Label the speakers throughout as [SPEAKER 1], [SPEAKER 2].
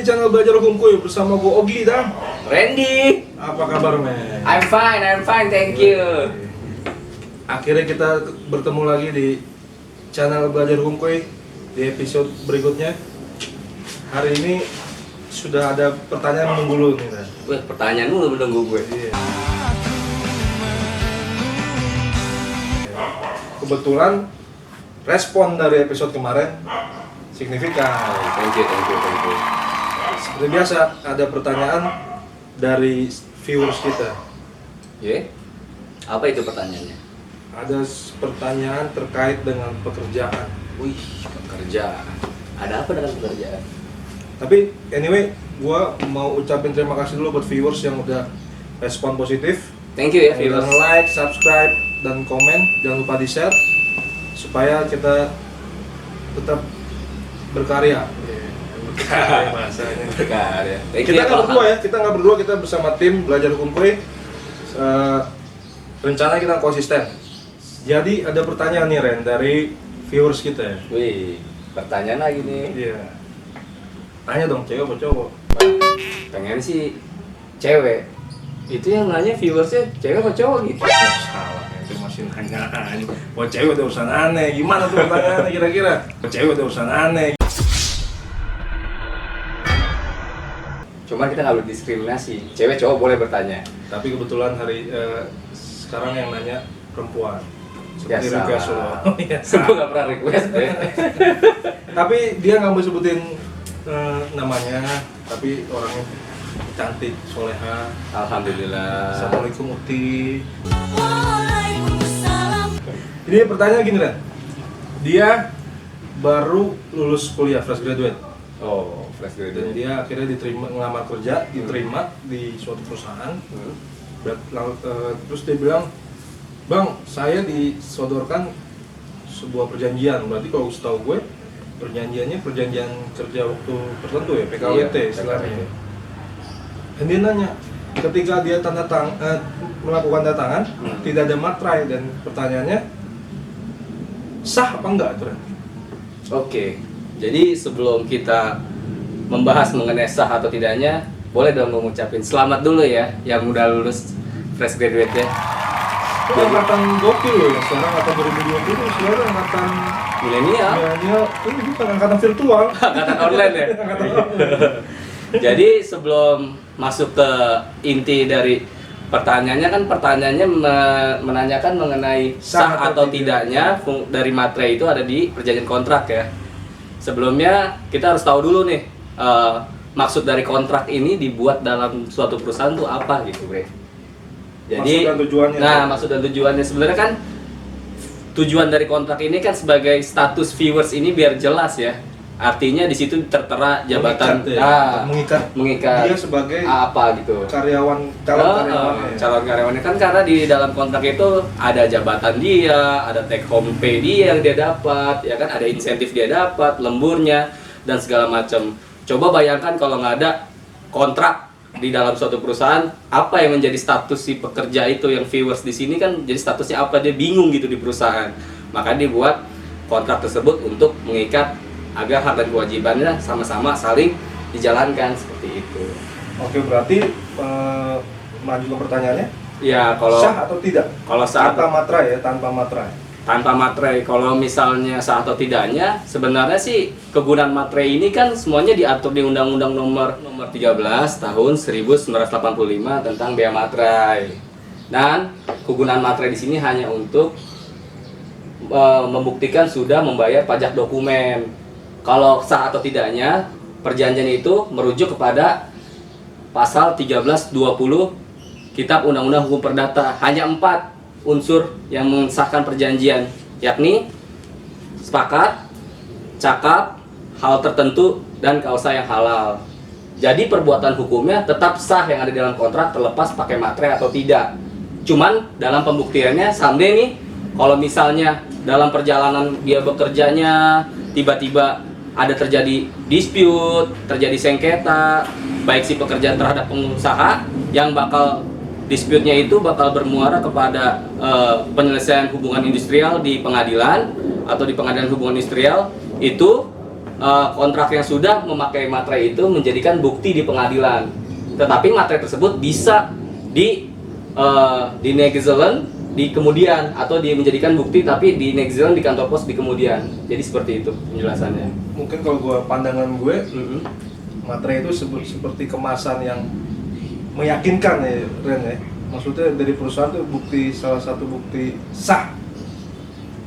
[SPEAKER 1] di channel Belajar Hukum bersama gue Ogi dan
[SPEAKER 2] Randy.
[SPEAKER 1] apa kabar men?
[SPEAKER 2] I'm fine, thank you.
[SPEAKER 1] Akhirnya kita bertemu lagi di channel Belajar Hukum di episode berikutnya. Hari ini sudah ada pertanyaan menunggu lu nih kan?
[SPEAKER 2] Wah, pertanyaan lu menunggu gue.
[SPEAKER 1] Iya. Kebetulan respon dari episode kemarin signifikan.
[SPEAKER 2] Thank you.
[SPEAKER 1] Seperti biasa ada pertanyaan dari viewers kita.
[SPEAKER 2] Ya? Apa itu pertanyaannya?
[SPEAKER 1] Ada pertanyaan terkait dengan pekerjaan.
[SPEAKER 2] Wih, pekerjaan. Ada apa dengan pekerjaan?
[SPEAKER 1] Tapi anyway, gua mau ucapin terima kasih dulu buat viewers yang udah respon positif.
[SPEAKER 2] Thank you ya
[SPEAKER 1] Yang udah
[SPEAKER 2] viewers.
[SPEAKER 1] like, subscribe, dan komen. Jangan lupa di share supaya kita tetap berkarya. Berkarya bahasanya.
[SPEAKER 2] Berkarya. Thank you
[SPEAKER 1] Kita
[SPEAKER 2] ya,
[SPEAKER 1] nggak
[SPEAKER 2] Pak.
[SPEAKER 1] berdua ya, kita nggak berdua, kita bersama tim Belajar Hukum Kue. Rencana kita konsisten. Jadi ada pertanyaan nih Ren dari viewers kita ya.
[SPEAKER 2] Wih, pertanyaan lagi nih.
[SPEAKER 1] Iya. Tanya dong, cewek apa cowok?
[SPEAKER 2] Pengen sih cewek. Itu yang nanya viewersnya cewek apa cowok gitu?
[SPEAKER 1] Salah, itu masih nanya. Wah cewek ada urusan aneh. Gimana tuh pertanyaannya kira-kira? Wah cewek ada urusan aneh.
[SPEAKER 2] Cuma kita nggak berdiskriminasi. Cewek cowok boleh bertanya.
[SPEAKER 1] Tapi kebetulan sekarang yang nanya perempuan. Seperti
[SPEAKER 2] Biasa.
[SPEAKER 1] request lo. Iya.
[SPEAKER 2] Gue nggak pernah request deh.
[SPEAKER 1] Tapi dia nggak mau sebutin namanya, tapi orangnya cantik, soleha.
[SPEAKER 2] Alhamdulillah.
[SPEAKER 1] Assalamualaikum Ukti. Ini pertanyaan gini Ren. Dia baru lulus kuliah, fresh graduate.
[SPEAKER 2] Oh, fresh
[SPEAKER 1] Dan
[SPEAKER 2] graduate.
[SPEAKER 1] dia akhirnya diterima, ngelamar kerja, diterima di suatu perusahaan. Terus dia bilang, Bang, saya disodorkan sebuah perjanjian. Berarti kalau setahu gue, perjanjiannya perjanjian kerja waktu tertentu ya, PKWT
[SPEAKER 2] Iya,
[SPEAKER 1] istilahnya.
[SPEAKER 2] PKWT.
[SPEAKER 1] Dan dia nanya, ketika dia melakukan tanda tangan, tidak ada materai, dan pertanyaannya, sah apa enggak itu Ren?
[SPEAKER 2] Oke, jadi sebelum kita membahas mengenai sah atau tidaknya, boleh dong mengucapin selamat dulu ya yang udah lulus fresh graduate ya.
[SPEAKER 1] Itu angkatan gokil loh, yang sekarang angkatan 2020, sekarang angkatan
[SPEAKER 2] Milenial,
[SPEAKER 1] milenial, ini bukan angkatan virtual.
[SPEAKER 2] angkatan online ya.
[SPEAKER 1] Angkatan online.
[SPEAKER 2] Jadi sebelum masuk ke inti dari pertanyaannya, kan pertanyaannya menanyakan mengenai sah atau tidaknya dari materai itu ada di perjanjian kontrak ya. Sebelumnya kita harus tahu dulu nih maksud dari kontrak ini dibuat dalam suatu perusahaan tuh apa gitu, Bre. Jadi
[SPEAKER 1] Maksud dan tujuannya.
[SPEAKER 2] maksud dan tujuannya sebenarnya kan tujuan dari kontrak ini kan sebagai status viewers ini biar jelas ya. Artinya di situ tertera jabatan mengikat
[SPEAKER 1] dia sebagai
[SPEAKER 2] apa gitu.
[SPEAKER 1] calon karyawannya.
[SPEAKER 2] Calon karyawannya kan karena di dalam kontrak itu ada jabatan dia, ada take home pay dia yang dia dapat, ya kan, ada insentif dia dapat, lemburnya dan segala macam. Coba bayangkan kalau nggak ada kontrak di dalam suatu perusahaan, apa yang menjadi status si pekerja itu, yang viewers di sini kan jadi statusnya apa, dia bingung gitu di perusahaan. Maka dibuat kontrak tersebut untuk mengikat agar hak dan kewajibannya sama-sama saling dijalankan seperti itu.
[SPEAKER 1] Oke, berarti lanjut ke pertanyaannya.
[SPEAKER 2] Ya, kalau
[SPEAKER 1] Sah atau tidak?
[SPEAKER 2] kalau sah
[SPEAKER 1] Tanpa materai ya, tanpa materai.
[SPEAKER 2] tanpa materai, kalau misalnya sah atau tidaknya, sebenarnya sih kegunaan materai ini kan semuanya diatur di Undang-Undang nomor 13 tahun 1985 tentang bea materai. Dan kegunaan materai di sini hanya untuk membuktikan sudah membayar pajak dokumen. Kalau sah atau tidaknya, perjanjian itu merujuk kepada pasal 1320 Kitab Undang-Undang Hukum Perdata. Hanya 4 unsur yang mengesahkan perjanjian, yakni sepakat, cakap, hal tertentu, dan kausa yang halal. Jadi perbuatan hukumnya tetap sah yang ada di dalam kontrak, terlepas pakai materai atau tidak. Cuman dalam pembuktiannya someday nih, kalau misalnya dalam perjalanan dia bekerjanya tiba-tiba ada terjadi dispute, terjadi sengketa, baik si pekerja terhadap pengusaha, yang bakal dispute-nya itu bakal bermuara kepada penyelesaian hubungan industrial di pengadilan atau di pengadilan hubungan industrial, itu kontrak yang sudah memakai materai itu menjadikan bukti di pengadilan. Tetapi materai tersebut bisa di negligence di kemudian, atau dia menjadikan bukti tapi di negligence di kantor pos di kemudian. Jadi seperti itu penjelasannya.
[SPEAKER 1] Mungkin kalau pandangan gue, materai itu seperti kemasan yang meyakinkan ya, Ren ya. Maksudnya dari perusahaan itu salah satu bukti sah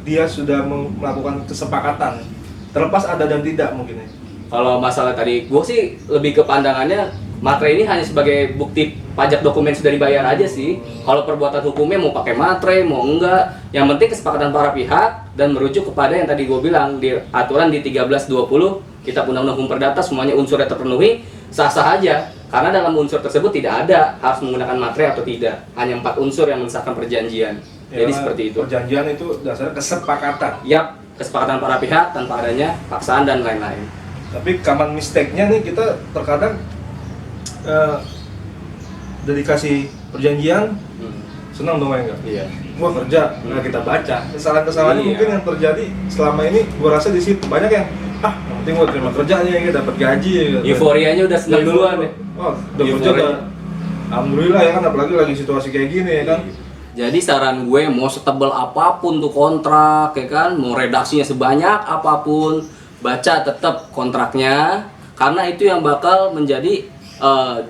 [SPEAKER 1] dia sudah melakukan kesepakatan, terlepas ada dan tidak mungkin ya.
[SPEAKER 2] Kalau masalah tadi, gue sih lebih ke pandangannya materai ini hanya sebagai bukti pajak dokumen sudah dibayar aja sih. Kalau perbuatan hukumnya mau pakai materai, mau enggak, yang penting kesepakatan para pihak dan merujuk kepada yang tadi gue bilang di aturan di 1320 Kitab Undang-Undang Hukum Perdata, semuanya unsurnya terpenuhi, sah-sah aja. Karena dalam unsur tersebut tidak ada harus menggunakan materai atau tidak. Hanya 4 unsur yang mensahkan perjanjian. Jadi seperti itu.
[SPEAKER 1] Perjanjian itu dasarnya kesepakatan.
[SPEAKER 2] Yap, kesepakatan para pihak tanpa adanya paksaan dan lain-lain.
[SPEAKER 1] Tapi common mistake-nya nih, kita terkadang udah dikasih perjanjian, senang dong enggak?
[SPEAKER 2] Iya.
[SPEAKER 1] Gua kerja, nah kita baca. Kesalahan-kesalahan
[SPEAKER 2] Iya.
[SPEAKER 1] mungkin yang terjadi selama ini, gua rasa di situ banyak yang yang penting gua terima kerjanya ya, dapat gaji ya.
[SPEAKER 2] Euforianya udah senang duluan ya.
[SPEAKER 1] Oh, udah kerja udah. Alhamdulillah ya kan, apalagi lagi situasi kayak gini ya kan.
[SPEAKER 2] Jadi saran gue, mau setebal apapun tuh kontrak ya kan, mau redaksinya sebanyak apapun, baca tetap kontraknya, karena itu yang bakal menjadi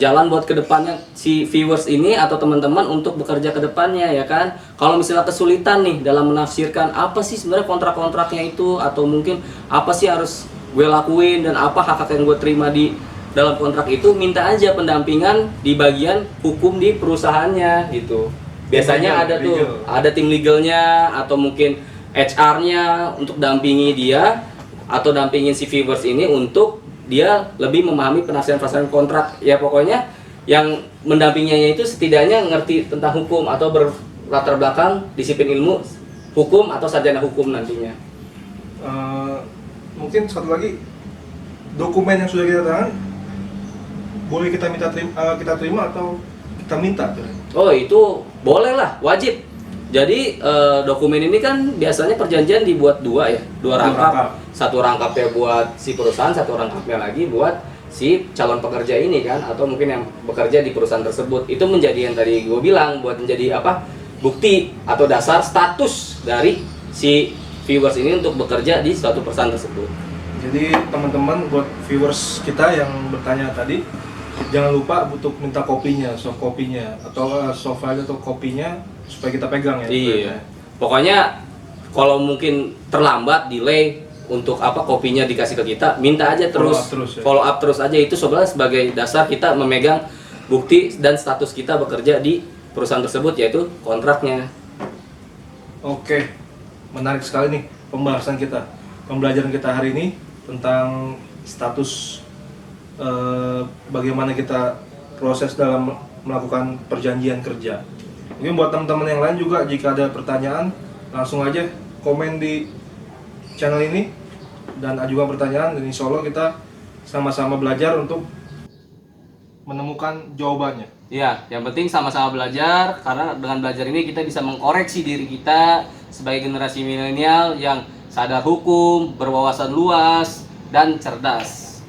[SPEAKER 2] jalan buat kedepannya si viewers ini atau teman-teman untuk bekerja ke depannya ya kan. Kalau misalnya kesulitan nih dalam menafsirkan apa sih sebenarnya kontrak-kontraknya itu, atau mungkin apa sih harus gue lakuin dan apa hak-hak yang gue terima di dalam kontrak itu, minta aja pendampingan di bagian hukum di perusahaannya gitu. Biasanya ada tuh, ada tim legalnya atau mungkin HR-nya untuk dampingi dia atau dampingin si viewers ini untuk dia lebih memahami penafsiran kontrak. Ya pokoknya yang mendampinginya itu setidaknya ngerti tentang hukum atau berlatar belakang disiplin ilmu hukum atau sarjana hukum nantinya.
[SPEAKER 1] Mungkin satu lagi, dokumen yang sudah kita tangan boleh kita terima atau kita minta tuh?
[SPEAKER 2] Oh itu boleh lah, wajib. Jadi dokumen ini kan biasanya perjanjian dibuat dua rangkap. Satu rangkapnya buat si perusahaan, satu rangkapnya lagi buat si calon pekerja ini kan, atau mungkin yang bekerja di perusahaan tersebut. Itu menjadi yang tadi gue bilang, buat menjadi bukti atau dasar status dari si viewers ini untuk bekerja di suatu perusahaan tersebut.
[SPEAKER 1] Jadi teman-teman, buat viewers kita yang bertanya tadi, jangan lupa untuk minta kopinya, soft kopinya, atau soft file atau kopinya supaya kita pegang ya.
[SPEAKER 2] Iya. Pokoknya kalau mungkin terlambat, delay untuk kopinya dikasih ke kita, minta aja terus, follow up terus aja. Itu sebagai dasar kita memegang bukti dan status kita bekerja di perusahaan tersebut, yaitu kontraknya.
[SPEAKER 1] Oke, menarik sekali nih pembahasan kita, pembelajaran kita hari ini tentang status bagaimana kita proses dalam melakukan perjanjian kerja. Mungkin buat teman-teman yang lain juga, jika ada pertanyaan langsung aja komen di channel ini dan ajukan pertanyaan, dan insya Allah kita sama-sama belajar untuk menemukan jawabannya.
[SPEAKER 2] Iya, yang penting sama-sama belajar, karena dengan belajar ini kita bisa mengkoreksi diri kita sebagai generasi milenial yang sadar hukum, berwawasan luas, dan cerdas.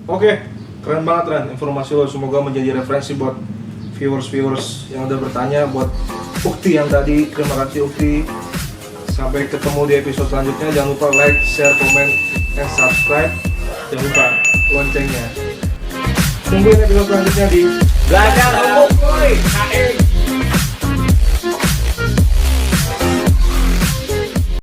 [SPEAKER 1] Oke, keren banget Ren informasi lo, semoga menjadi referensi buat viewers yang udah bertanya, buat Ukti yang tadi. Terima kasih Ukti. Sampai ketemu di episode selanjutnya. Jangan lupa like, share, komen, dan subscribe. Jangan lupa loncengnya. Tungguin episode selanjutnya di
[SPEAKER 2] Belajar hukum,